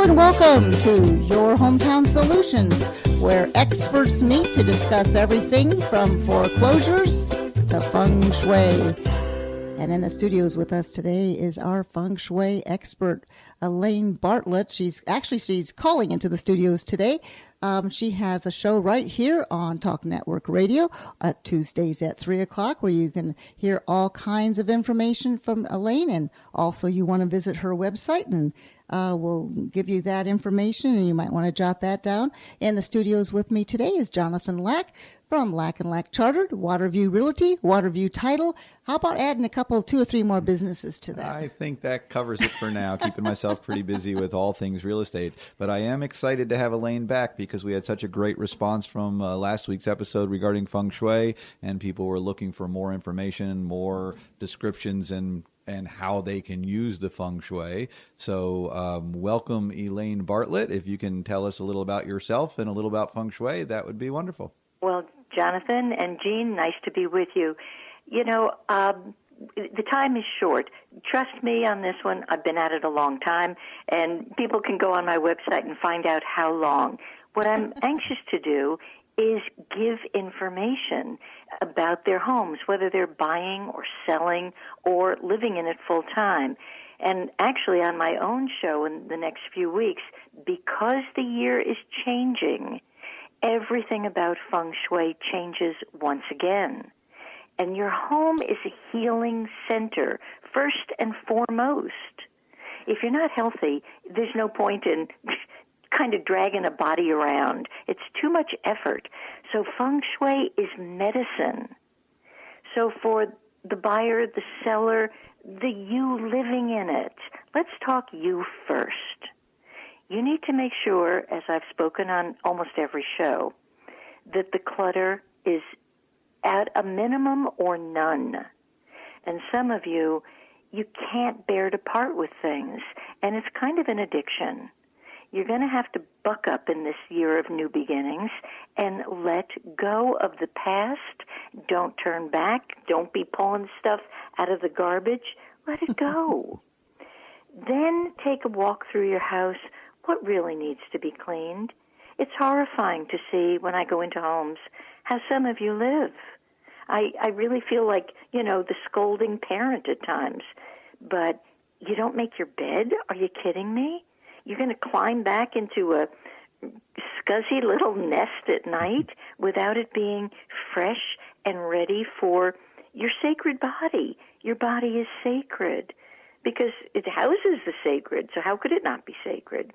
and welcome to Your Hometown Solutions, where experts meet to discuss everything from foreclosures to Feng Shui. And in the studios with us today is our Feng Shui expert, Elaine Bartlett. She's calling into the studios today. She has a show right here on Talk Network Radio Tuesdays at 3 o'clock, where you can hear all kinds of information from Elaine. And also you want to visit her website, and we'll give you that information, and you might want to jot that down. In the studios with me today is Jonathan Lack from Lack & Lack Chartered, Waterview Realty, Waterview Title. How about adding two or three more businesses to that? I think that covers it for now, keeping myself pretty busy with all things real estate. But I am excited to have Elaine back because we had such a great response from last week's episode regarding Feng Shui, and people were looking for more information, more descriptions, and how they can use the Feng Shui. So welcome, Elaine Bartlett. If you can tell us a little about yourself and a little about Feng Shui, that would be wonderful. Well, Jonathan and Jean, nice to be with you. You know, the time is short. Trust me on this one. I've been at it a long time, and people can go on my website and find out how long. What I'm anxious to do is give information about their homes, whether they're buying or selling or living in it full time. And actually on my own show in the next few weeks, because the year is changing, everything about Feng Shui changes once again. And your home is a healing center, first and foremost. If you're not healthy, there's no point in kind of dragging a body around. It's too much effort. So Feng Shui is medicine. So for the buyer, the seller, the you living in it, let's talk you first. You need to make sure, as I've spoken on almost every show, that the clutter is at a minimum or none. And some of you can't bear to part with things, and it's kind of an addiction. You're going to have to buck up in this year of new beginnings and let go of the past. Don't turn back. Don't be pulling stuff out of the garbage. Let it go. Then take a walk through your house. What really needs to be cleaned? It's horrifying to see when I go into homes how some of you live. I really feel like, the scolding parent at times. But you don't make your bed? Are you kidding me? You're going to climb back into a scuzzy little nest at night without it being fresh and ready for your sacred body. Your body is sacred because it houses the sacred, so how could it not be sacred?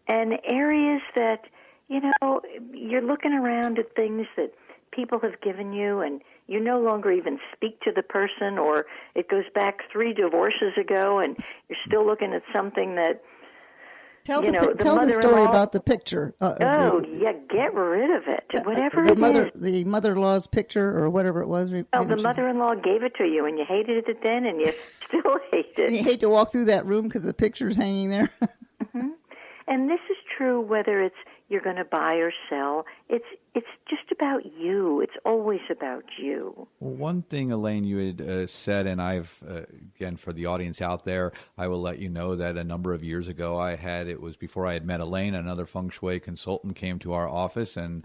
And areas that, you're looking around at things that people have given you, and you no longer even speak to the person, or it goes back 3 divorces ago, and you're still looking at something that, Tell the story about the picture. Get rid of it. Whatever the mother-in-law's picture or whatever it was. Well, the mother-in-law gave it to you, and you hated it then, and you still hate it. And you hate to walk through that room because the picture's hanging there. Mm-hmm. And this is true whether it's you're going to buy or sell. It's just about you. It's always about you. Well, one thing, Elaine, you had said, and I've, again, for the audience out there, I will let you know that a number of years ago it was before I had met Elaine, another Feng Shui consultant came to our office and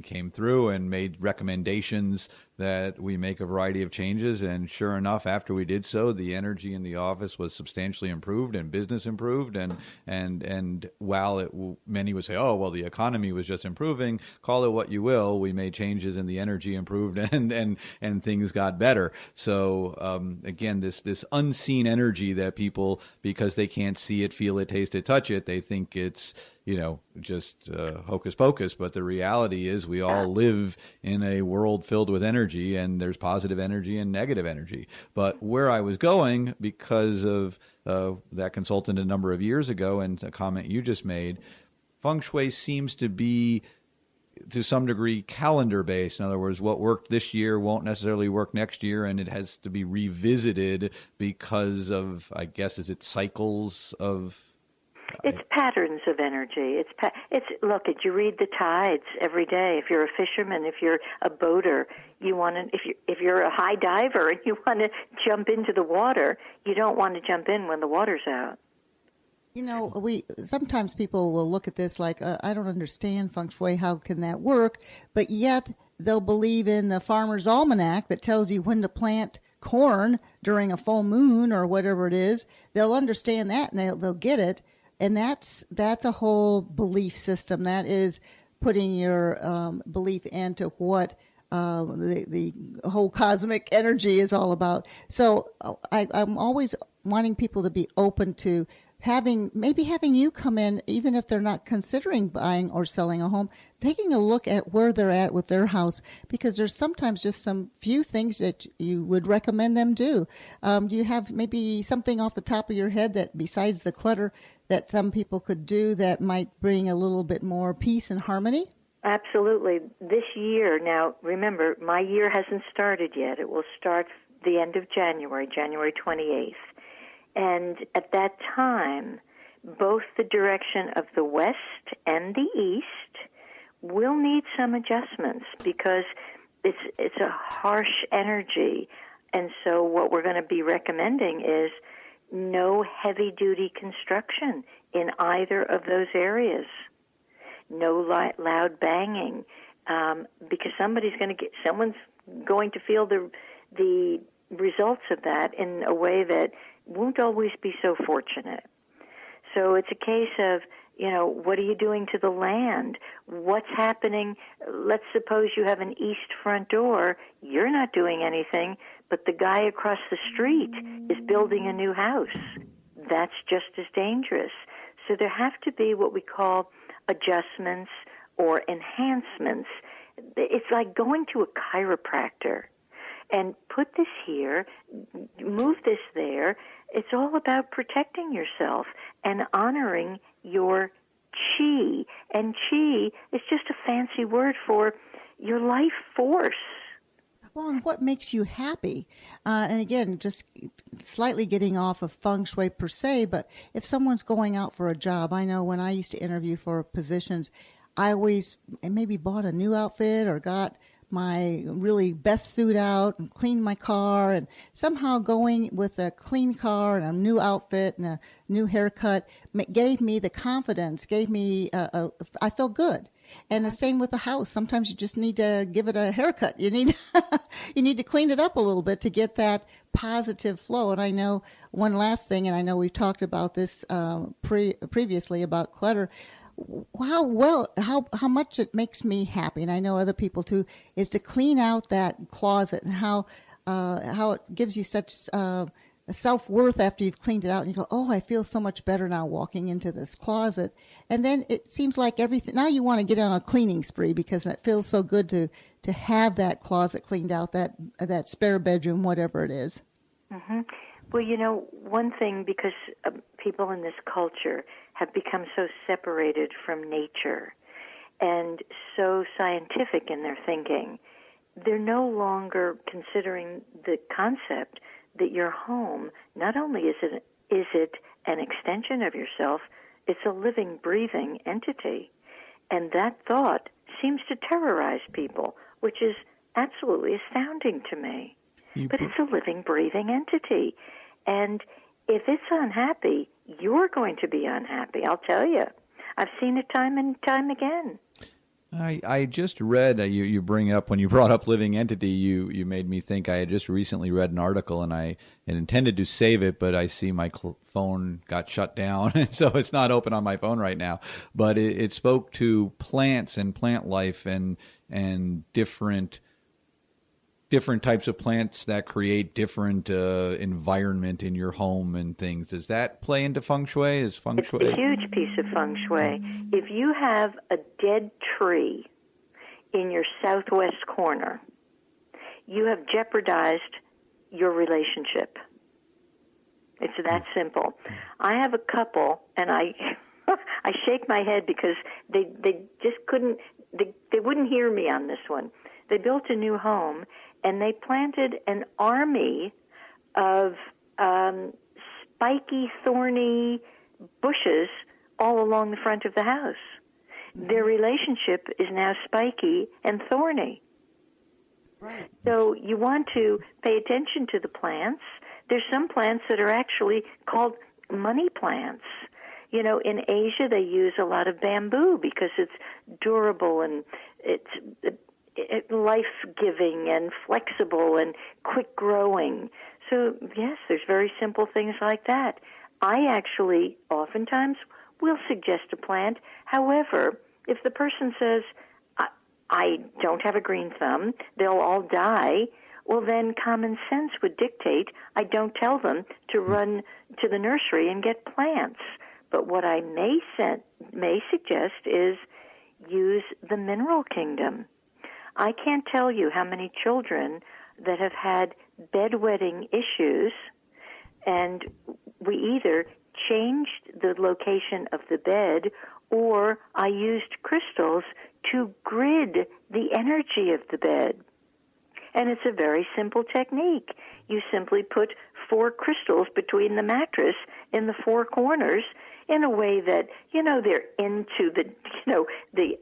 came through and made recommendations that we make a variety of changes. And sure enough, after we did so, the energy in the office was substantially improved and business improved. And while many would say, oh, well, the economy was just improving, call it what you will, we made changes and the energy improved and things got better. So again, this unseen energy that people, because they can't see it, feel it, taste it, touch it, they think it's just hocus pocus. But the reality is we all live in a world filled with energy, and there's positive energy and negative energy. But where I was going, because of that consultant a number of years ago and a comment you just made, Feng Shui seems to be, to some degree, calendar-based. In other words, what worked this year won't necessarily work next year, and it has to be revisited because of, I guess, is it cycles of... It's patterns of energy. Look, you read the tides every day. If you're a fisherman, if you're a boater, if you're a high diver and you want to jump into the water, you don't want to jump in when the water's out. You know, sometimes people will look at this like, I don't understand feng shui. How can that work? But yet they'll believe in the farmer's almanac that tells you when to plant corn during a full moon or whatever it is. They'll understand that and they'll get it. And that's a whole belief system. That is putting your belief into what the whole cosmic energy is all about. So I'm always wanting people to be open to having you come in, even if they're not considering buying or selling a home, taking a look at where they're at with their house, because there's sometimes just some few things that you would recommend them do. Do you have maybe something off the top of your head that, besides the clutter, that some people could do that might bring a little bit more peace and harmony? Absolutely. This year, now remember, my year hasn't started yet. It will start the end of January, January 28th. And at that time, both the direction of the west and the east will need some adjustments because it's a harsh energy. And so what we're going to be recommending is no heavy-duty construction in either of those areas. No loud banging, because someone's going to feel the results of that in a way that won't always be so fortunate. So it's a case of, what are you doing to the land? What's happening? Let's suppose you have an east front door. You're not doing anything, but the guy across the street is building a new house. That's just as dangerous. So there have to be what we call adjustments or enhancements. It's like going to a chiropractor and put this here, move this there. It's all about protecting yourself and honoring your chi. And chi is just a fancy word for your life force. Well, and what makes you happy? And again, just slightly getting off of feng shui per se, but if someone's going out for a job, I know when I used to interview for positions, I always maybe bought a new outfit or got my really best suit out and cleaned my car, and somehow going with a clean car and a new outfit and a new haircut gave me the confidence, gave me, I felt good. And the same with the house. Sometimes you just need to give it a haircut. You need to clean it up a little bit to get that positive flow. And I know one last thing, and I know we've talked about this previously about clutter. How much it makes me happy, and I know other people too, is to clean out that closet, and how it gives you such self-worth after you've cleaned it out, and you go, oh, I feel so much better now walking into this closet. And then it seems like everything, now you want to get on a cleaning spree because it feels so good to have that closet cleaned out, that spare bedroom, whatever it is. Mm-hmm. Well, one thing, because people in this culture have become so separated from nature and so scientific in their thinking, they're no longer considering the concept that your home, not only is it an extension of yourself, it's a living, breathing entity. And that thought seems to terrorize people, which is absolutely astounding to me. But it's a living, breathing entity. And if it's unhappy, you're going to be unhappy, I'll tell you. I've seen it time and time again. I just read, you bring up, when you brought up living entity, you made me think I had just recently read an article, and I had intended to save it, but I see my phone got shut down, so it's not open on my phone right now. But it spoke to plants and plant life and different types of plants that create different environment in your home and things. Does that play into feng shui? Is feng shui? It's a huge piece of feng shui. If you have a dead tree in your southwest corner, you have jeopardized your relationship. It's that simple. I have a couple, and I shake my head because they just couldn't, they wouldn't hear me on this one. They built a new home, and they planted an army of spiky, thorny bushes all along the front of the house. Their relationship is now spiky and thorny. Right. So you want to pay attention to the plants. There's some plants that are actually called money plants. You know, in Asia they use a lot of bamboo because it's durable and it's life-giving and flexible and quick-growing. So, yes, there's very simple things like that. I actually oftentimes will suggest a plant. However, if the person says, I don't have a green thumb, they'll all die, well, then common sense would dictate I don't tell them to run to the nursery and get plants. But what I may suggest is use the mineral kingdom. I can't tell you how many children that have had bedwetting issues, and we either changed the location of the bed or I used crystals to grid the energy of the bed. And it's a very simple technique. You simply put 4 crystals between the mattress in the 4 corners in a way that, they're into the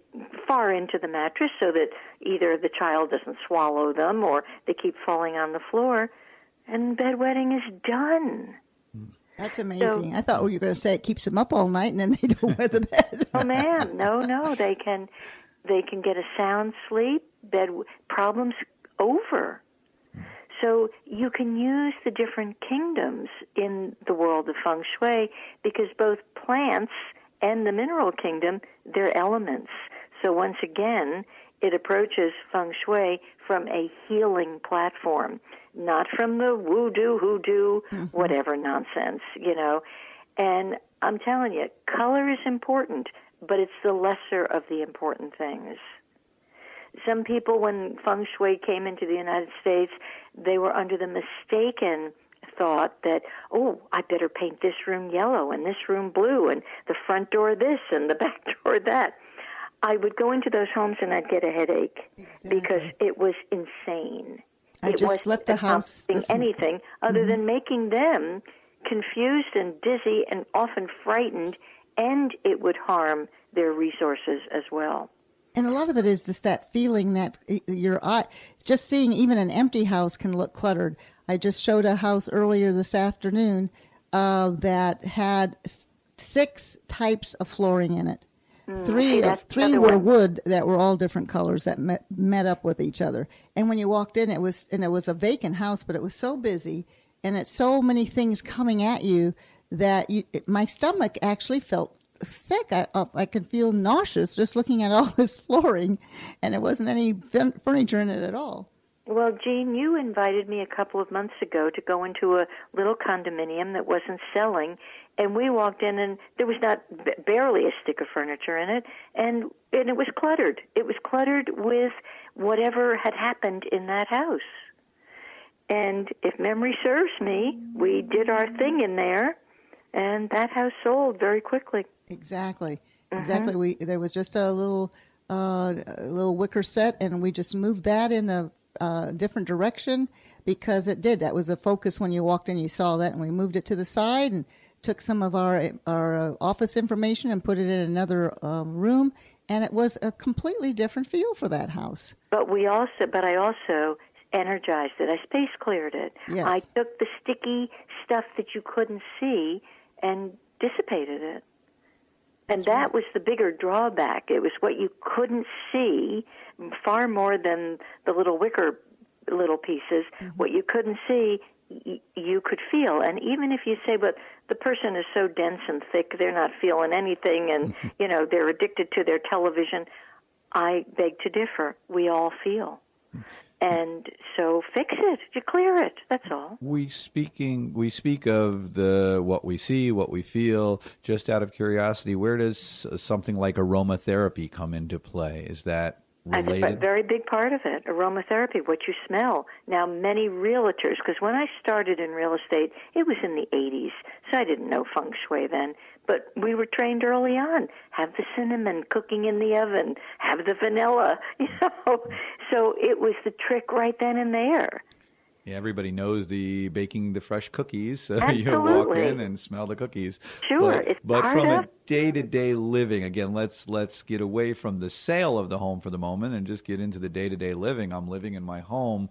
far into the mattress so that either the child doesn't swallow them or they keep falling on the floor, and bedwetting is done. That's amazing. So, I thought you were going to say it keeps them up all night and then they don't wet the bed. Oh, ma'am, no, they can get a sound sleep, bed problems over. So you can use the different kingdoms in the world of Feng Shui because both plants and the mineral kingdom, they're elements. So once again, it approaches Feng Shui from a healing platform, not from the woo-doo, hoodoo, whatever nonsense, And I'm telling you, color is important, but it's the lesser of the important things. Some people, when Feng Shui came into the United States, they were under the mistaken thought that, I better paint this room yellow and this room blue and the front door this and the back door that. I would go into those homes and I'd get a headache because it was insane. I just left the house. Anything other than making them confused and dizzy and often frightened, and it would harm their resources as well. And a lot of it is just that feeling that your eye, just seeing even an empty house can look cluttered. I just showed a house earlier this afternoon that had 6 types of flooring in it. Three were wood that were all different colors that met up with each other. And when you walked in, it was a vacant house, but it was so busy and it's so many things coming at you that my stomach actually felt sick. I could feel nauseous just looking at all this flooring, and there wasn't any furniture in it at all. Well, Jean, you invited me a couple of months ago to go into a little condominium that wasn't selling, and we walked in, and there was barely a stick of furniture in it, and it was cluttered. It was cluttered with whatever had happened in that house. And if memory serves me, we did our thing in there, and that house sold very quickly. Exactly. There was just a little wicker set, and we just moved that in the different direction because it did. That was a focus when you walked in. You saw that, and we moved it to the side and took some of our office information and put it in another room, and it was a completely different feel for that house. But I also energized it. I space cleared it. Yes. I took the sticky stuff that you couldn't see and dissipated it. And that was the bigger drawback. It was what you couldn't see far more than the little wicker little pieces. What you couldn't see, you could feel. And even if you say, but the person is so dense and thick, they're not feeling anything, and, they're addicted to their television, I beg to differ. We all feel. And so fix it, you clear it, that's all. We speak of what we see, what we feel. Just out of curiosity, where does something like aromatherapy come into play? Is that related? That's a very big part of it, aromatherapy, what you smell. Now, many realtors, because when I started in real estate, it was in the 80s, so I didn't know Feng Shui then. But we were trained early on. Have the cinnamon cooking in the oven. Have the vanilla, So it was the trick right then and there. Yeah, everybody knows the baking the fresh cookies. Absolutely. You walk in and smell the cookies. Sure, but from a day-to-day living, again, let's get away from the sale of the home for the moment and just get into the day-to-day living. I'm living in my home.